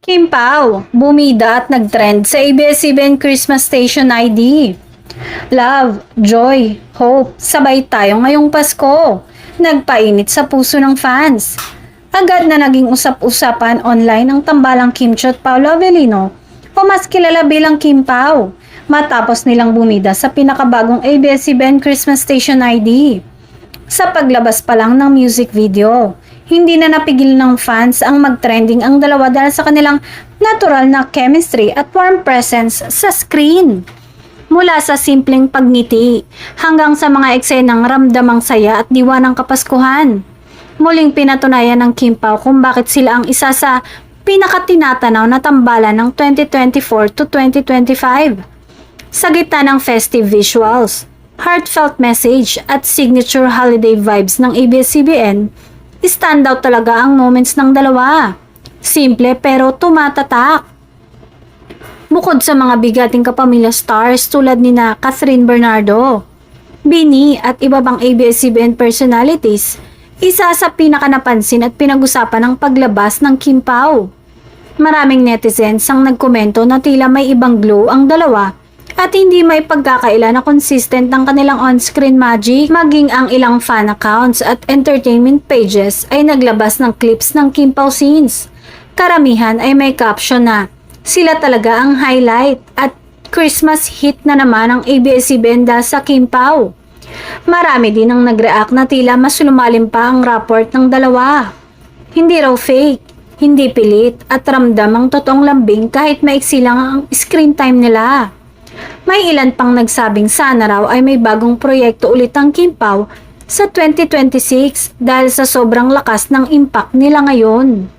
Kim Pao, bumida at nagtrend sa ABS-CBN Christmas Station ID. Love, joy, hope, sabay tayo ngayong Pasko. Nagpainit sa puso ng fans. Agad na naging usap-usapan online ang tambalang Kim Cho at Paolo Avellino o mas kilala bilang Kim Pao matapos nilang bumida sa pinakabagong ABS-CBN Christmas Station ID. Sa paglabas pa lang ng music video, hindi na napigil ng fans ang mag-trending ang dalawa dahil sa kanilang natural na chemistry at warm presence sa screen. Mula sa simpleng pagngiti hanggang sa mga eksenang ramdamang saya at diwa ng Kapaskuhan. Muling pinatunayan ng Kim Pao kung bakit sila ang isa sa pinakatinatanaw na tambalan ng 2024 to 2025. Sa gitna ng festive visuals, heartfelt message at signature holiday vibes ng ABS-CBN, standout talaga ang moments ng dalawa. Simple pero tumatatak. Bukod sa mga bigating kapamilya stars tulad ni na Catherine Bernardo, Bini at iba pang ABS-CBN personalities, isa sa pinakanapansin at pinag-usapan ang paglabas ng Kim Pao. Maraming netizens ang nagkomento na tila may ibang glow ang dalawa at hindi may pagkakaila na consistent ng kanilang on-screen magic. Maging ang ilang fan accounts at entertainment pages ay naglabas ng clips ng Kim Pao scenes. Karamihan ay may caption na sila talaga ang highlight at Christmas hit na naman ang ABS-CBN dahil sa Kim Pao. Marami din ang nag-react na tila mas lumalim pa ang rapport ng dalawa. Hindi raw fake, hindi pilit at ramdam ang totoong lambing kahit maiksi lang ang screen time nila. May ilan pang nagsabing sana raw ay may bagong proyekto ulit ang Kim Pao sa 2026 dahil sa sobrang lakas ng impact nila ngayon.